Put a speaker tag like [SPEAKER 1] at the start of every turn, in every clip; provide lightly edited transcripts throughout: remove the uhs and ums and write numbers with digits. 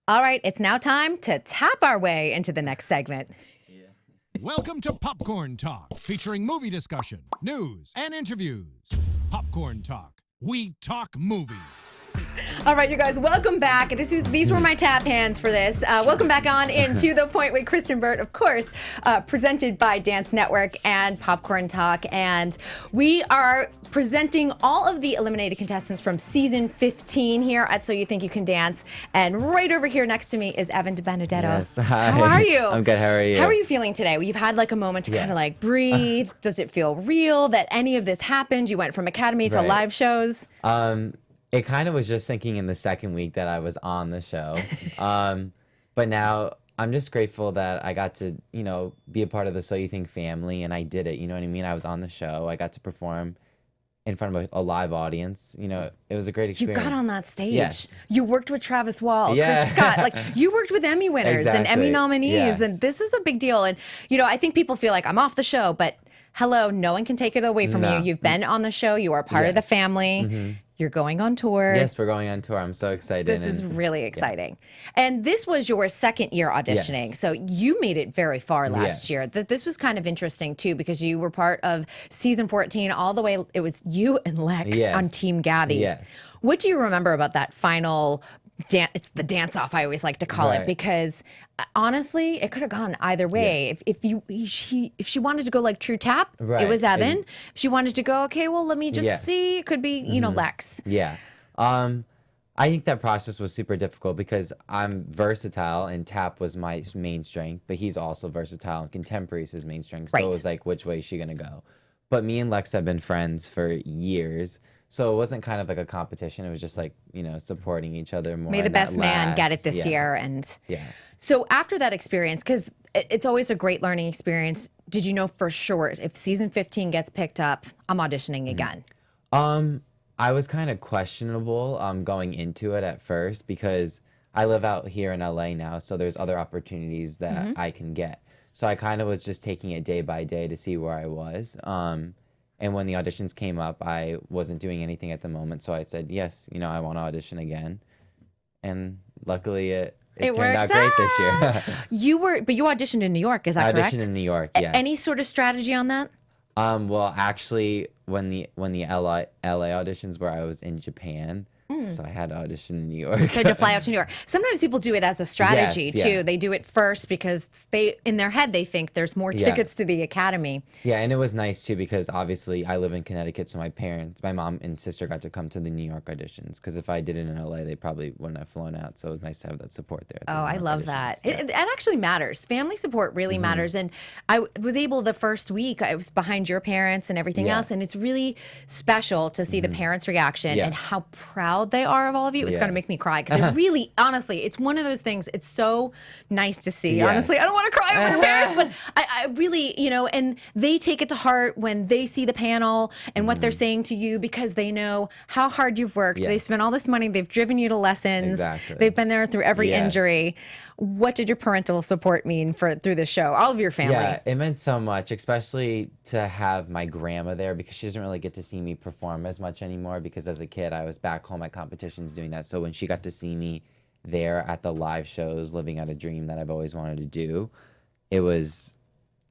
[SPEAKER 1] All right, it's now time to tap our way into the next segment.
[SPEAKER 2] Welcome to Popcorn Talk, featuring movie discussion, news, and interviews. Popcorn Talk. We talk movies.
[SPEAKER 1] All right, you guys, welcome back. These were my tap hands for this. Welcome back on into The Point with Kristyn Burtt, of course, presented by Dance Network and Popcorn Talk. And we are presenting all of the eliminated contestants from season 15 here at So You Think You Can Dance. And right over here next to me is Evan DeBenedetto.
[SPEAKER 3] Yes, hi.
[SPEAKER 1] How are you?
[SPEAKER 3] I'm good. How are you?
[SPEAKER 1] How are you feeling today? Well, you've had like a moment to kind of like breathe. Does it feel real that any of this happened? You went from Academy to live shows.
[SPEAKER 3] It kind of was just thinking in the second week that I was on the show. But now I'm just grateful that I got to, be a part of the So You Think family, and I did it. You know what I mean? I was on the show. I got to perform in front of a live audience. It was a great experience.
[SPEAKER 1] You got on that stage.
[SPEAKER 3] Yes.
[SPEAKER 1] You worked with Travis Wall, Chris Scott. Like, you worked with Emmy winners and Emmy nominees.
[SPEAKER 3] Yes.
[SPEAKER 1] And this is a big deal. And, I think people feel like I'm off the show, but hello, no one can take it away from you. You've been on the show. You are part of the family. You're going on tour.
[SPEAKER 3] Yes, we're going on tour. I'm so excited.
[SPEAKER 1] This is really exciting. And this was your second year auditioning.
[SPEAKER 3] Yes.
[SPEAKER 1] So you made it very far last year. This was kind of interesting, too, because you were part of season 14 all the way. It was you and Lex on Team Gaby.
[SPEAKER 3] Yes.
[SPEAKER 1] What do you remember about that final dance? It's the dance-off, I always like to call it, because honestly, it could have gone either way. If she wanted to go like true tap, it was Evan. If she wanted to go, okay, well, let me just see, it could be, Lex.
[SPEAKER 3] Yeah. I think that process was super difficult because I'm versatile and tap was my main strength, but he's also versatile and contemporary is his main strength. So it was like, which way is she going to go? But me and Lex have been friends for years. So it wasn't kind of like a competition. It was just like, supporting each other more.
[SPEAKER 1] May the best man get it this year. And so after that experience, because it's always a great learning experience, did you know for sure if season 15 gets picked up, I'm auditioning again?
[SPEAKER 3] I was kind of questionable going into it at first because I live out here in LA now. So there's other opportunities that I can get. So I kind of was just taking it day by day to see where I was. And when the auditions came up, I wasn't doing anything at the moment. So I said, yes, I want to audition again. And luckily it turned out great this year.
[SPEAKER 1] But you auditioned in New York, is that correct?
[SPEAKER 3] I auditioned in New York, yes.
[SPEAKER 1] Any sort of strategy on that?
[SPEAKER 3] Well, actually, when the LA auditions were, I was in Japan. So I had to audition in New York.
[SPEAKER 1] So to fly out to New York. Sometimes people do it as a strategy, too. They do it first because in their head, they think there's more tickets to the Academy.
[SPEAKER 3] Yeah, and it was nice, too, because obviously I live in Connecticut, so my mom and sister got to come to the New York auditions, because if I did it in LA, they probably wouldn't have flown out, so it was nice to have that support there.
[SPEAKER 1] Oh, I love that. It actually matters. Family support really matters, and I was able the first week, I was behind your parents and everything else, and it's really special to see the parents' reaction and how proud they are of all of you. It's going to make me cry because it really, honestly, it's one of those things. It's so nice to see. Honestly, I don't want to cry over parents, but I really, and they take it to heart when they see the panel and what they're saying to you because they know how hard you've worked. They've spent all this money. They've driven you to lessons. They've been there through every injury. What did your parental support mean through the show? All of your family.
[SPEAKER 3] Yeah, it meant so much, especially to have my grandma there because she doesn't really get to see me perform as much anymore because as a kid, I was back home at competitions doing that. So when she got to see me there at the live shows, living out a dream that I've always wanted to do, it was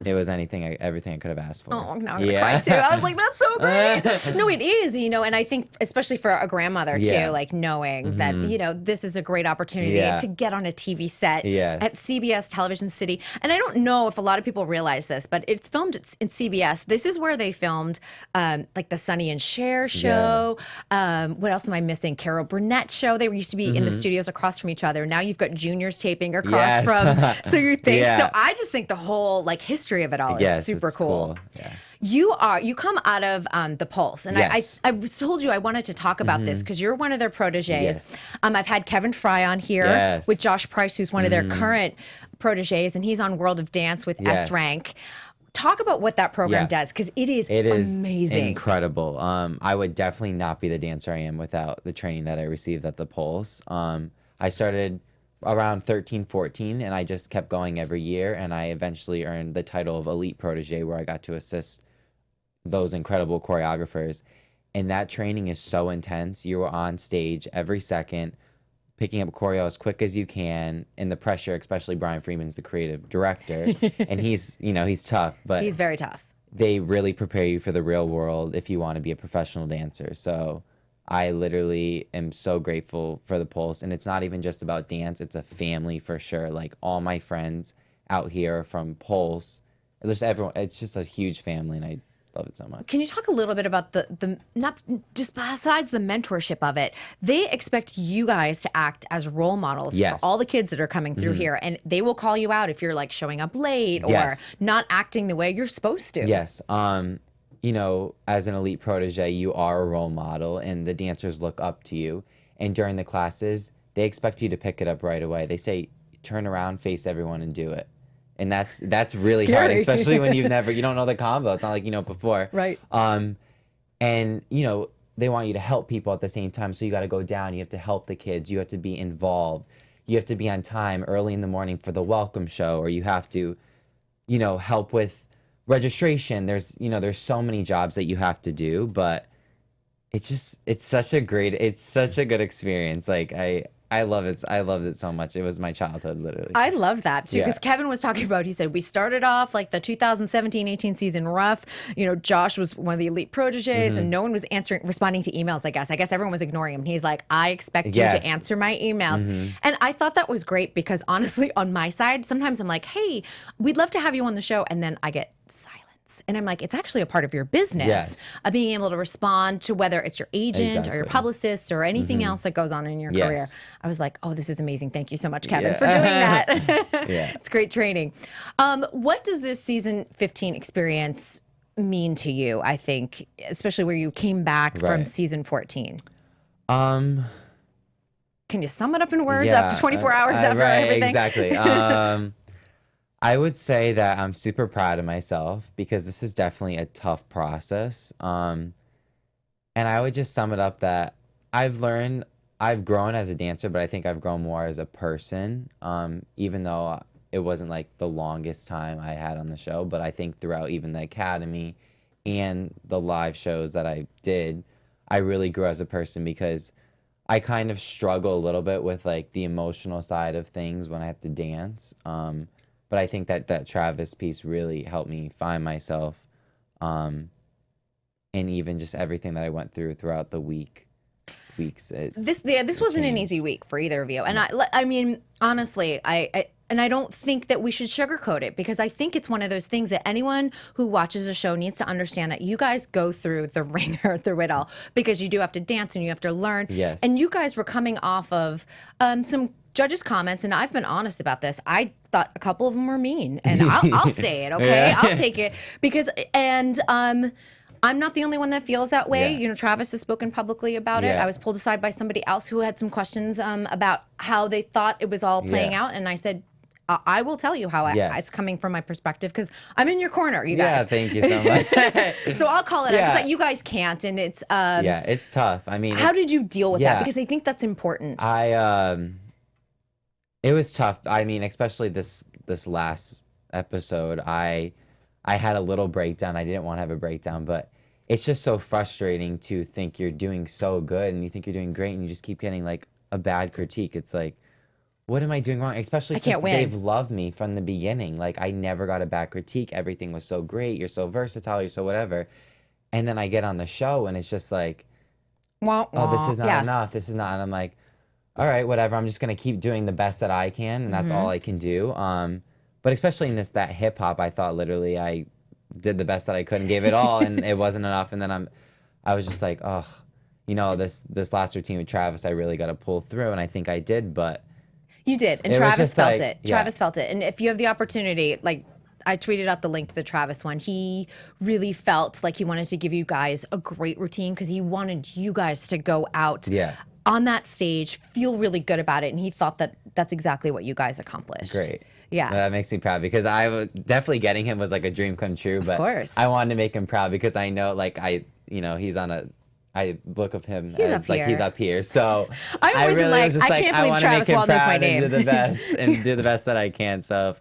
[SPEAKER 3] everything I could have asked for.
[SPEAKER 1] Oh, now I'm going to cry too. I was like, that's so great. No, it is, and I think especially for a grandmother too, like knowing that, this is a great opportunity to get on a TV set at CBS Television City. And I don't know if a lot of people realize this, but it's filmed in CBS. This is where they filmed like the Sonny and Cher show. What else am I missing? Carol Burnett show. They used to be in the studios across from each other. Now you've got juniors taping across from So You Think. So I just think the whole like history of it all is super cool. Yeah. You come out of the Pulse, and I told you I wanted to talk about this because you're one of their proteges. I've had Kevin Fry on here with Josh Price, who's one of their current proteges, and he's on World of Dance with S Rank. Talk about what that program does, because it is amazing.
[SPEAKER 3] Incredible. I would definitely not be the dancer I am without the training that I received at the Pulse. I started around 13, 14, and I just kept going every year, and I eventually earned the title of Elite Protege, where I got to assist those incredible choreographers. And that training is so intense. You are on stage every second, picking up choreo as quick as you can, and the pressure, especially Brian Freeman's the creative director, and he's tough, but
[SPEAKER 1] he's very tough.
[SPEAKER 3] They really prepare you for the real world if you want to be a professional dancer. So I literally am so grateful for the Pulse, and it's not even just about dance, it's a family for sure. Like all my friends out here from Pulse, just everyone, it's just a huge family, and I love it so much.
[SPEAKER 1] Can you talk a little bit about the not just besides the mentorship of it, they expect you guys to act as role models for all the kids that are coming through here, and they will call you out if you're like showing up late or not acting the way you're supposed to.
[SPEAKER 3] Yes. You know, as an elite protege, you are a role model, and the dancers look up to you. And during the classes, they expect you to pick it up right away. They say, turn around, face everyone, and do it. And that's really hard, especially when you don't know the combo. It's not like you know before.
[SPEAKER 1] Right.
[SPEAKER 3] And, you know, they want you to help people at the same time. So you got to go down. You have to help the kids. You have to be involved. You have to be on time early in the morning for the welcome show, or you have to, you know, help with registration. There's so many jobs that you have to do, but it's such a good experience. Like I love it. I loved it so much. It was my childhood, literally.
[SPEAKER 1] I love that too, because Kevin was talking about, he said, we started off like the 2017-18 season rough. You know, Josh was one of the elite proteges and no one was responding to emails, I guess. Everyone was ignoring him. He's like, I expect you to answer my emails. And I thought that was great because honestly, on my side, sometimes I'm like, hey, we'd love to have you on the show. And then I get silence. And I'm like, it's actually a part of your business, being able to respond to whether it's your agent or your publicist or anything else that goes on in your career. I was like, oh, this is amazing. Thank you so much, Kevin, for doing that. It's great training. What does this season 15 experience mean to you, I think, especially where you came back from season 14? Can you sum it up in words after 24 hours after everything?
[SPEAKER 3] Exactly. I would say that I'm super proud of myself because this is definitely a tough process. And I would just sum it up that I've grown as a dancer, but I think I've grown more as a person, even though it wasn't like the longest time I had on the show. But I think throughout even the academy and the live shows that I did, I really grew as a person because I kind of struggle a little bit with like the emotional side of things when I have to dance. But I think that Travis piece really helped me find myself, and even just everything that I went through throughout the weeks. This
[SPEAKER 1] wasn't an easy week for either of you, and I mean honestly, I don't think that we should sugarcoat it because I think it's one of those things that anyone who watches a show needs to understand that you guys go through the ringer through it all because you do have to dance and you have to learn.
[SPEAKER 3] Yes.
[SPEAKER 1] And you guys were coming off of some judges' comments, and I've been honest about this. I thought a couple of them were mean, and I'll say it, okay? I'll take it because, and I'm not the only one that feels that way. You know, Travis has spoken publicly about it. I was pulled aside by somebody else who had some questions about how they thought it was all playing out, and I said, I will tell you how it's coming from my perspective because I'm in your corner, you guys.
[SPEAKER 3] Yeah, thank you so much.
[SPEAKER 1] So I'll call it out because you guys can't, and it's
[SPEAKER 3] it's tough. I mean,
[SPEAKER 1] how did you deal with that? Because I think that's important.
[SPEAKER 3] It was tough. I mean, especially this last episode, I had a little breakdown. I didn't want to have a breakdown, but it's just so frustrating to think you're doing so good and you think you're doing great and you just keep getting like a bad critique. It's like, what am I doing wrong? Especially since they've loved me from the beginning. Like I never got a bad critique. Everything was so great. You're so versatile. You're so whatever. And then I get on the show and it's just like, oh, this is not enough. This is not. And I'm like, all right, whatever. I'm just going to keep doing the best that I can. And that's all I can do. But especially in that hip hop, I thought literally I did the best that I could and gave it all and it wasn't enough. And then I was just like, oh, you know, this last routine with Travis, I really got to pull through. And I think I did, but.
[SPEAKER 1] You did. And Travis felt it. Travis felt it. And if you have the opportunity, like I tweeted out the link to the Travis one, he really felt like he wanted to give you guys a great routine because he wanted you guys to go out on that stage, feel really good about it. And he thought that that's exactly what you guys accomplished.
[SPEAKER 3] Great.
[SPEAKER 1] Yeah.
[SPEAKER 3] That makes me proud because I was definitely getting him was like a dream come true. But of course. I wanted to make him proud because I know like he's on I look of him as like he's up here. So
[SPEAKER 1] I always
[SPEAKER 3] really
[SPEAKER 1] I can't believe Travis Wald knows my name.
[SPEAKER 3] And do the best and do the best that I can. So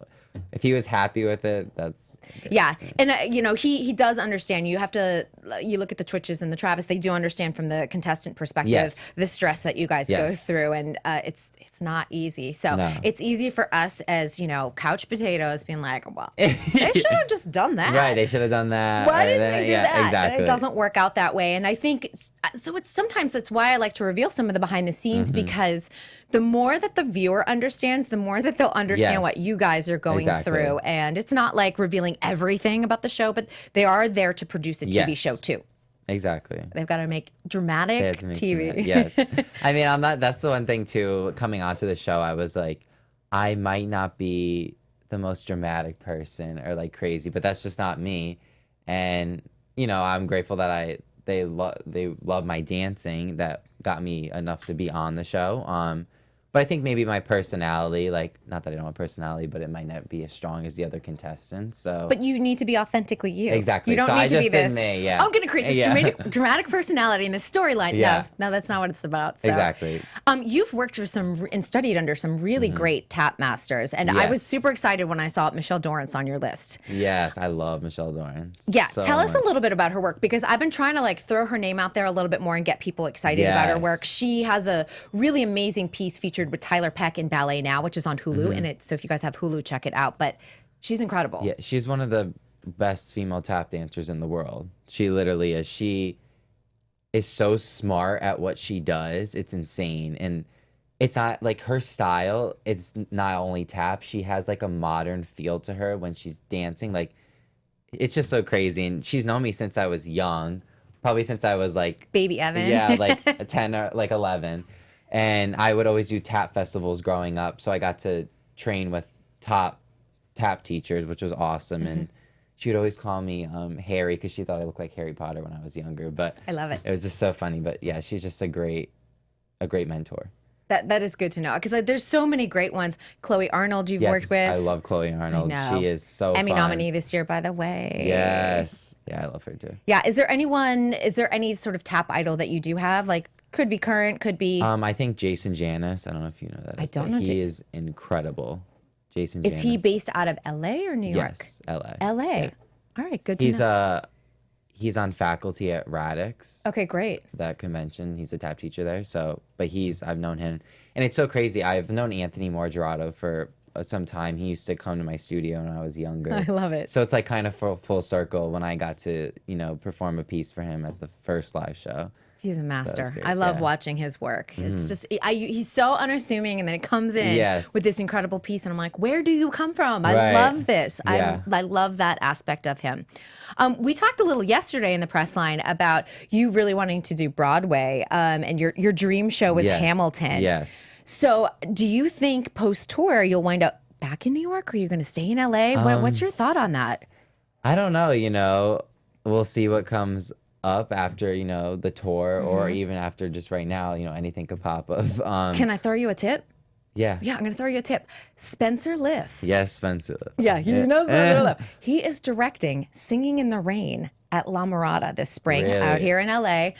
[SPEAKER 3] if he was happy with it, that's good.
[SPEAKER 1] Yeah. And, you know, he does understand. You have to, you look at the Twitches and the Travis, they do understand from the contestant perspective the stress that you guys go through. And it's not easy. So it's easy for us as, you know, couch potatoes being like, well, they should have just done that.
[SPEAKER 3] Right. They should have done that.
[SPEAKER 1] Why didn't they do that?
[SPEAKER 3] Exactly.
[SPEAKER 1] And it doesn't work out that way. And I think, so it's sometimes that's why I like to reveal some of the behind the scenes, because the more that the viewer understands, the more that they'll understand what you guys are going through. And it's not like revealing everything about the show, but they are there to produce a TV show too.
[SPEAKER 3] Exactly.
[SPEAKER 1] They've got to make dramatic TV.
[SPEAKER 3] Yes. I mean, that's the one thing too, coming onto the show, I was like, I might not be the most dramatic person or like crazy, but that's just not me. And, you know, I'm grateful that they love my dancing that got me enough to be on the show. But I think maybe my personality, like, not that I don't have a personality, but it might not be as strong as the other contestants. So,
[SPEAKER 1] but you need to be authentically you.
[SPEAKER 3] Exactly.
[SPEAKER 1] You don't
[SPEAKER 3] so
[SPEAKER 1] need
[SPEAKER 3] I
[SPEAKER 1] to
[SPEAKER 3] just
[SPEAKER 1] be this. I'm going to create this dramatic personality in this storyline. No, that's not what it's about. So.
[SPEAKER 3] Exactly.
[SPEAKER 1] You've worked with and studied under some really great tap masters, and I was super excited when I saw Michelle Dorrance on your list.
[SPEAKER 3] Yes, I love Michelle Dorrance.
[SPEAKER 1] Yeah, tell us a little bit about her work, because I've been trying to like throw her name out there a little bit more and get people excited about her work. She has a really amazing piece featured with Tyler Peck in Ballet Now, which is on Hulu, and so if you guys have Hulu, check it out. But she's incredible.
[SPEAKER 3] Yeah, she's one of the best female tap dancers in the world. She literally is. She is so smart at what she does. It's insane. And it's not like her style, it's not only tap, she has like a modern feel to her when she's dancing. Like, it's just so crazy. And she's known me since I was young, probably since I was like
[SPEAKER 1] baby Evan.
[SPEAKER 3] Yeah, like 10 or like 11. And I would always do tap festivals growing up. So I got to train with top tap teachers, which was awesome. And she would always call me Harry, because she thought I looked like Harry Potter when I was younger. But
[SPEAKER 1] I love it.
[SPEAKER 3] It was just so funny. But yeah, she's just a great mentor.
[SPEAKER 1] That is good to know, because like, there's so many great ones. Chloe Arnold, you've worked with.
[SPEAKER 3] I love Chloe Arnold. She is so
[SPEAKER 1] Emmy
[SPEAKER 3] fun.
[SPEAKER 1] nominee this year, by the way.
[SPEAKER 3] Yes. Yeah, I love her too.
[SPEAKER 1] Yeah. Is there any sort of tap idol that you do have? Like, could be current, could be.
[SPEAKER 3] I think Jason Janis. I don't know if you know that.
[SPEAKER 1] I don't know.
[SPEAKER 3] He is incredible. Jason
[SPEAKER 1] Is
[SPEAKER 3] Janis.
[SPEAKER 1] he based out of LA or New York?
[SPEAKER 3] Yes, LA.
[SPEAKER 1] LA.
[SPEAKER 3] Yeah.
[SPEAKER 1] All right, good to know.
[SPEAKER 3] He's on faculty at Radix.
[SPEAKER 1] Okay, great.
[SPEAKER 3] That convention. He's a tap teacher there. So, but I've known him. And it's so crazy. I've known Anthony Morgerato for some time. He used to come to my studio when I was younger.
[SPEAKER 1] I love it.
[SPEAKER 3] So it's like kind of full circle when I got to, you know, perform a piece for him at the first live show.
[SPEAKER 1] He's a master. I love watching his work. It's just, he's so unassuming, and then it comes in with this incredible piece, and I'm like, where do you come from? I love this.
[SPEAKER 3] Yeah.
[SPEAKER 1] I love that aspect of him. We talked a little yesterday in the press line about you really wanting to do Broadway, and your dream show was Hamilton.
[SPEAKER 3] Yes.
[SPEAKER 1] So do you think post-tour you'll wind up back in New York, or are you going to stay in LA? What's your thought on that?
[SPEAKER 3] I don't know. You know, we'll see what comes up after, you know, the tour, or even after just right now, you know, anything could pop up.
[SPEAKER 1] Can I throw you a tip?
[SPEAKER 3] Yeah.
[SPEAKER 1] Yeah, I'm going to throw you a tip. Spencer Liff.
[SPEAKER 3] Yes, Spencer.
[SPEAKER 1] Yeah, you know Spencer Liff. He is directing Singing in the Rain at La Mirada this spring out here in LA.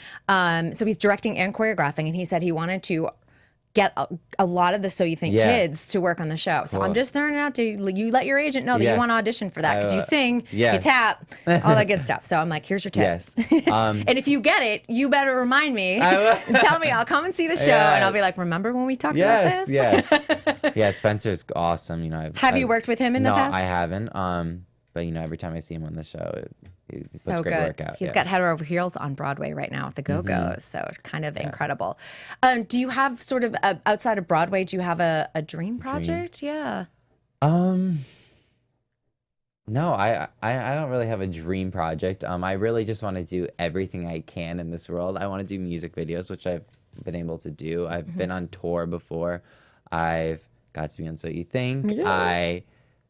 [SPEAKER 1] So he's directing and choreographing, and he said he wanted to get a lot of the So You Think kids to work on the show. So I'm just throwing it out to you. You let your agent know that you want to audition for that, because you sing, you tap, all that good stuff. So I'm like, here's your tip.
[SPEAKER 3] Yes.
[SPEAKER 1] And if you get it, you better remind me and tell me. I'll come and see the show, and I'll be like, remember when we talked about this?
[SPEAKER 3] Yes. Yeah, Spencer's awesome. You know,
[SPEAKER 1] have you worked with him in the past?
[SPEAKER 3] No, I haven't. But you know, every time I see him on the show, he puts great work out.
[SPEAKER 1] He's got Head Over Heels on Broadway right now at the Go-Go's, so it's kind of incredible. Do you have sort of outside of Broadway? Do you have a dream project? Yeah.
[SPEAKER 3] No, I don't really have a dream project. I really just want to do everything I can in this world. I want to do music videos, which I've been able to do. I've been on tour before. I've got to be on So You Think. Yeah.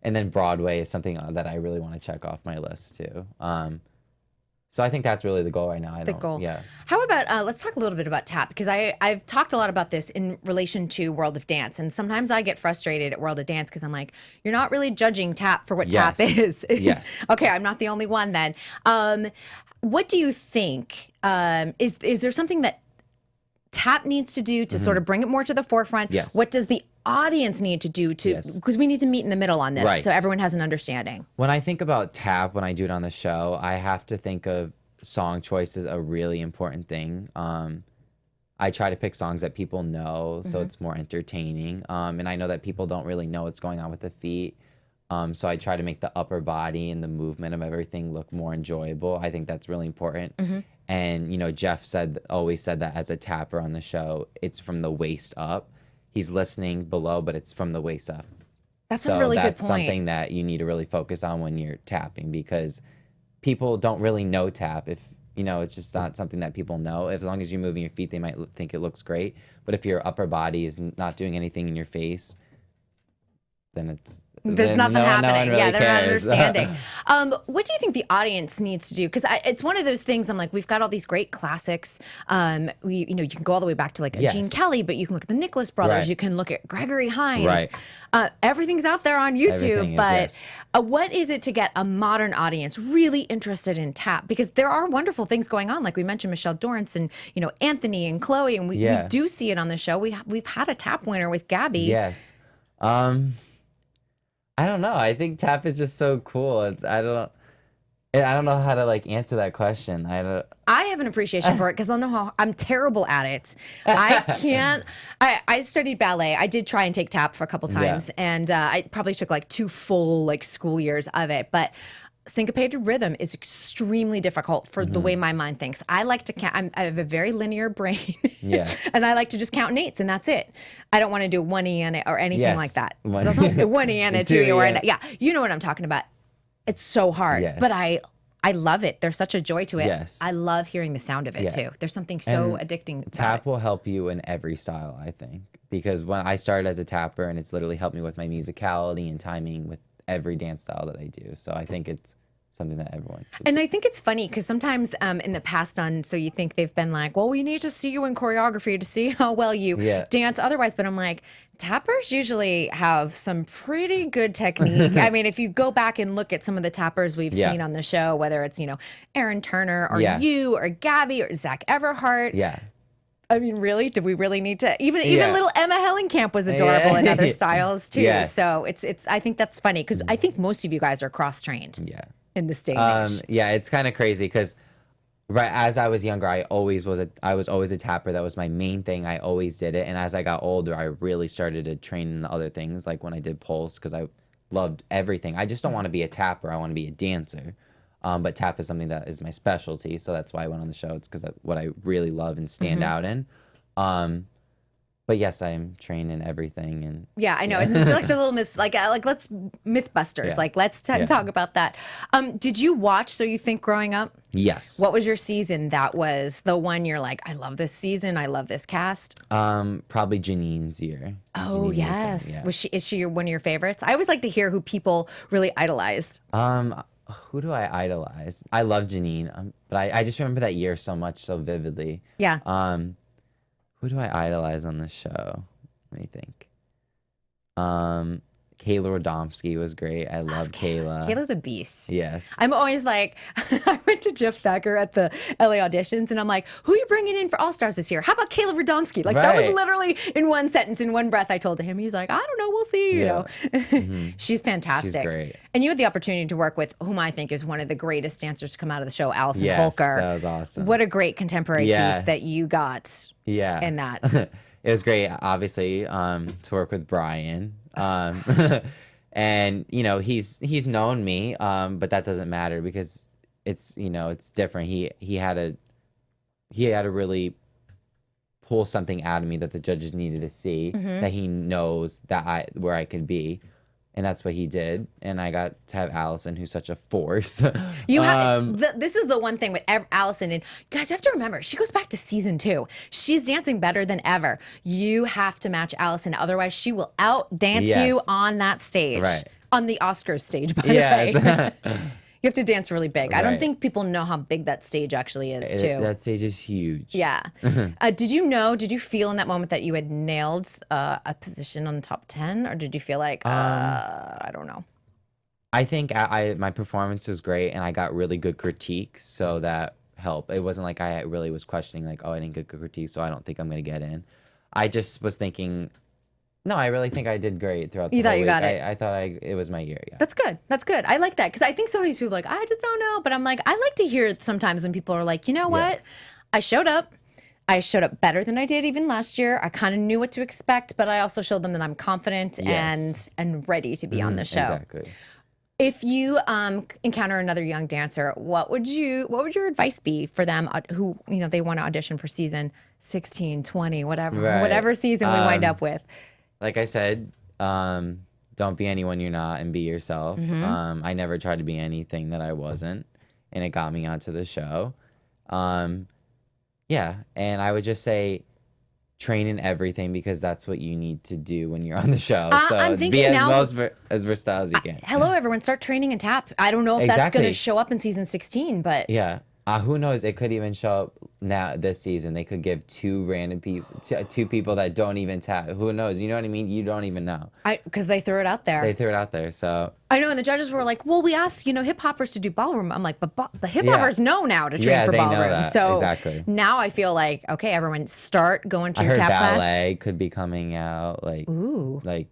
[SPEAKER 3] And then Broadway is something that I really want to check off my list too. So I think that's really the goal right now. Yeah.
[SPEAKER 1] How about, let's talk a little bit about tap, because I've talked a lot about this in relation to World of Dance. And sometimes I get frustrated at World of Dance because I'm like, you're not really judging tap for what tap is.
[SPEAKER 3] Yes.
[SPEAKER 1] Okay, I'm not the only one then. What do you think? Is there something that tap needs to do to sort of bring it more to the forefront?
[SPEAKER 3] Yes.
[SPEAKER 1] What does the audience need to do because we need to meet in the middle on this so everyone has an understanding?
[SPEAKER 3] When I think about tap, when I do it on the show, I have to think of song choice is a really important thing. I try to pick songs that people know, so it's more entertaining. And I know that people don't really know what's going on with the feet. So I try to make the upper body and the movement of everything look more enjoyable. I think that's really important. And, you know, Jeff always said that as a tapper on the show, it's from the waist up. He's listening below, but it's from the waist up.
[SPEAKER 1] That's a really good point.
[SPEAKER 3] That's something that you need to really focus on when you're tapping, because people don't really know tap. If, you know, it's just not something that people know. As long as you're moving your feet, they might think it looks great. But if your upper body is not doing anything in your face, then
[SPEAKER 1] there's nothing happening.
[SPEAKER 3] Really
[SPEAKER 1] they're not understanding. What do you think the audience needs to do? Because it's one of those things. I'm like, we've got all these great classics. You can go all the way back to like a Gene Kelly, but you can look at the Nicholas Brothers. You can look at Gregory Hines. Everything's out there on YouTube. What is it to get a modern audience really interested in tap? Because there are wonderful things going on. Like we mentioned, Michelle Dorrance and Anthony and Chloe, and we do see it on the show. We've had a tap winner with Gaby.
[SPEAKER 3] Yes. I don't know. I think tap is just so cool. I don't know how to like answer that question.
[SPEAKER 1] I have an appreciation for it because I know how I'm terrible at it. I can't. I studied ballet. I did try and take tap for a couple times, and I probably took like 2 full like school years of it. But syncopated rhythm is extremely difficult for the way my mind thinks. I like to count. I have a very linear brain. And I like to just count in eights, and that's it. I don't want to do 1 E and or anything like that. 1 E and a 2 E or you know what I'm talking about. It's so hard, but I love it. There's such a joy to it. I love hearing the sound of it too. There's something so addicting about
[SPEAKER 3] tap will help you in every style, I think, because when I started as a tapper, and it's literally helped me with my musicality and timing with every dance style that I do. So I think it's something that everyone should do.
[SPEAKER 1] I think it's funny because sometimes in the past so you think they've been like, well, we need to see you in choreography to see how well you dance otherwise. But I'm like, tappers usually have some pretty good technique. I mean, if you go back and look at some of the tappers we've seen on the show, whether it's, Aaron Turner or you or Gaby or Zach Everhart. I mean, really? Did we really need to? Even little Emma Hellenkamp was adorable in other styles too. So it's. I think that's funny because I think most of you guys are cross trained. In this day and age.
[SPEAKER 3] It's kind of crazy because as I was younger, I was always a tapper. That was my main thing. I always did it. And as I got older, I really started to train in other things, like when I did pulse, because I loved everything. I just don't want to be a tapper. I want to be a dancer. But tap is something that is my specialty, so that's why I went on the show. It's because what I really love and stand out in. But yes, I am trained in everything, and
[SPEAKER 1] I know it's like the little let's Mythbusters. Like let's talk about that. Did you watch So You Think growing up?
[SPEAKER 3] Yes.
[SPEAKER 1] What was your season? That was the one you're like, I love this season. I love this cast.
[SPEAKER 3] Probably Janine's year.
[SPEAKER 1] Oh yes. Is she one of your favorites? I always like to hear who people really idolized.
[SPEAKER 3] Who do I idolize? I love Janine, but I just remember that year so much, so vividly. Who do I idolize on the show? Let me think. Kayla Radomski was great. I love Kayla.
[SPEAKER 1] Kayla's a beast.
[SPEAKER 3] Yes.
[SPEAKER 1] I'm always like, I went to Jeff Thacker at the LA auditions, and I'm like, who are you bringing in for All Stars this year? How about Kayla Radomski? Like, that was literally in one sentence, in one breath, I told him. He's like, I don't know, we'll see, you know. She's fantastic.
[SPEAKER 3] She's great.
[SPEAKER 1] And you had the opportunity to work with whom I think is one of the greatest dancers to come out of the show, Allison Holker.
[SPEAKER 3] That was awesome.
[SPEAKER 1] What a great contemporary piece that you got in that.
[SPEAKER 3] It was great, obviously, to work with Brian. And he's known me, but that doesn't matter because it's different. He had to really pull something out of me that the judges needed to see, that he knows where I could be. And that's what he did. And I got to have Allison, who's such a force.
[SPEAKER 1] This is the one thing with Allison. And guys, you have to remember, she goes back to season 2. She's dancing better than ever. You have to match Allison. Otherwise, she will out-dance you on that stage.
[SPEAKER 3] Right.
[SPEAKER 1] On the Oscars stage, by the way. You have to dance really big. I don't think people know how big that stage actually is, too.
[SPEAKER 3] That stage is huge.
[SPEAKER 1] Yeah. Did you feel in that moment that you had nailed a position on the top 10? Or did you feel like, I don't know?
[SPEAKER 3] I think my performance was great, and I got really good critiques, so that helped. It wasn't like I really was questioning, like, I didn't get good critiques, so I don't think I'm going to get in. I just was thinking, No, I really think I did great throughout the
[SPEAKER 1] You
[SPEAKER 3] whole
[SPEAKER 1] thought you
[SPEAKER 3] week.
[SPEAKER 1] got it.
[SPEAKER 3] I thought it was my year, yeah.
[SPEAKER 1] That's good. That's good. I like that because I think some of these people are like, I just don't know. But I'm like, I like to hear sometimes when people are like, you know what? I showed up. I showed up better than I did even last year. I kind of knew what to expect, but I also showed them that I'm confident and ready to be on the show.
[SPEAKER 3] Exactly.
[SPEAKER 1] If you encounter another young dancer, what would your advice be for them who, you know, they want to audition for season 16, 20, whatever season we wind up with?
[SPEAKER 3] Like I said, don't be anyone you're not and be yourself. I never tried to be anything that I wasn't, and it got me onto the show. Yeah, and I would just say train in everything because that's what you need to do when you're on the show. So
[SPEAKER 1] I'm thinking
[SPEAKER 3] be
[SPEAKER 1] now,
[SPEAKER 3] as versatile as you can.
[SPEAKER 1] Hello, everyone. Start training in tap. I don't know if that's going to show up in season 16, but
[SPEAKER 3] yeah. Who knows? It could even show up now this season. They could give two random people, two people that don't even tap. Who knows? You know what I mean? You don't even know.
[SPEAKER 1] Because they threw it out there.
[SPEAKER 3] They threw it out there. So
[SPEAKER 1] I know, and the judges were like, "Well, we asked, you know, hip hoppers to do ballroom." I'm like, "But the hip hoppers know now to train for
[SPEAKER 3] they
[SPEAKER 1] ballroom."
[SPEAKER 3] know that.
[SPEAKER 1] So
[SPEAKER 3] exactly.
[SPEAKER 1] Now I feel like, okay, everyone, start going to
[SPEAKER 3] I
[SPEAKER 1] your
[SPEAKER 3] heard
[SPEAKER 1] tap
[SPEAKER 3] ballet
[SPEAKER 1] class.
[SPEAKER 3] could be coming out. Like,
[SPEAKER 1] Ooh,
[SPEAKER 3] like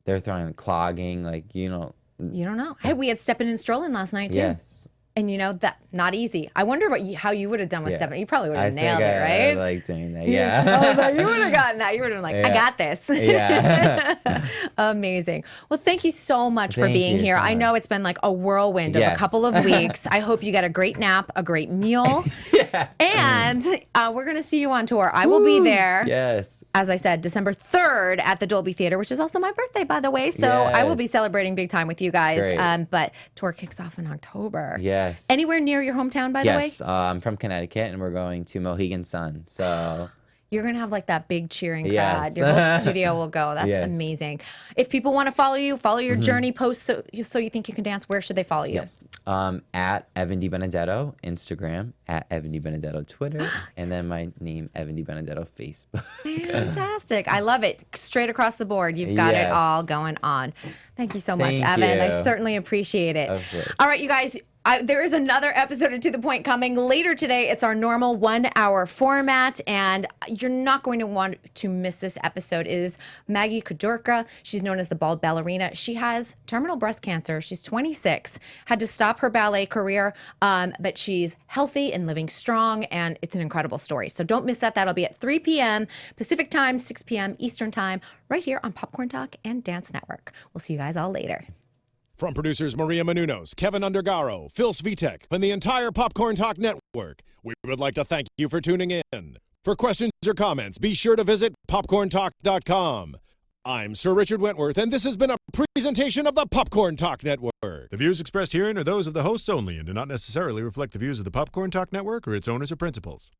[SPEAKER 3] they're throwing clogging. Like, you know.
[SPEAKER 1] You don't know. Hey, we had Steppin' and Strolling last night too.
[SPEAKER 3] Yes.
[SPEAKER 1] And you know that not easy. I wonder how you would have done with Stephanie. You probably would have
[SPEAKER 3] I
[SPEAKER 1] nailed
[SPEAKER 3] think
[SPEAKER 1] it, right?
[SPEAKER 3] I like doing that. Yeah.
[SPEAKER 1] I was like, you would have gotten that. You would have been like, I got this.
[SPEAKER 3] Yeah.
[SPEAKER 1] Amazing. Well, thank you so much for
[SPEAKER 3] Thank
[SPEAKER 1] being
[SPEAKER 3] you
[SPEAKER 1] here.
[SPEAKER 3] so
[SPEAKER 1] I know
[SPEAKER 3] much.
[SPEAKER 1] it's been like a whirlwind of a
[SPEAKER 3] Yes.
[SPEAKER 1] couple of weeks. I hope you got a great nap, a great meal, and we're gonna see you on tour. I will be there.
[SPEAKER 3] Yes.
[SPEAKER 1] As I said, December 3rd at the Dolby Theater, which is also my birthday, by the way. So I will be celebrating big time with you guys.
[SPEAKER 3] Great.
[SPEAKER 1] But tour kicks off in October.
[SPEAKER 3] Yes.
[SPEAKER 1] Anywhere near your hometown, by the way?
[SPEAKER 3] Yes. I'm from Connecticut, and we're going to Mohegan Sun. So.
[SPEAKER 1] You're going to have like that big cheering crowd.
[SPEAKER 3] Yes.
[SPEAKER 1] Your whole studio will go. That's
[SPEAKER 3] Yes.
[SPEAKER 1] amazing. If people want to follow your journey posts so you think you can dance, where should they follow you?
[SPEAKER 3] Yes. At Evan DeBenedetto, Instagram, at Evan DeBenedetto, Twitter, and then my name, Evan DeBenedetto, Facebook.
[SPEAKER 1] Fantastic. I love it. Straight across the board. You've got it all going on. Thank you so much,
[SPEAKER 3] Thank
[SPEAKER 1] Evan. I
[SPEAKER 3] you.
[SPEAKER 1] certainly appreciate it.
[SPEAKER 3] Of course.
[SPEAKER 1] All right, you guys. There is another episode of To The Point coming later today. It's our normal 1-hour format, and you're not going to want to miss this episode. It is Maggie Kudurka. She's known as the Bald Ballerina. She has terminal breast cancer. She's 26, had to stop her ballet career, but she's healthy and living strong, and it's an incredible story. So don't miss that. That'll be at 3 p.m. Pacific time, 6 p.m. Eastern time, right here on Popcorn Talk and Dance Network. We'll see you guys all later.
[SPEAKER 2] From producers Maria Menounos, Kevin Undergaro, Phil Svitek, and the entire Popcorn Talk Network, we would like to thank you for tuning in. For questions or comments, be sure to visit popcorntalk.com. I'm Sir Richard Wentworth, and this has been a presentation of the Popcorn Talk Network.
[SPEAKER 4] The views expressed herein are those of the hosts only and do not necessarily reflect the views of the Popcorn Talk Network or its owners or principals.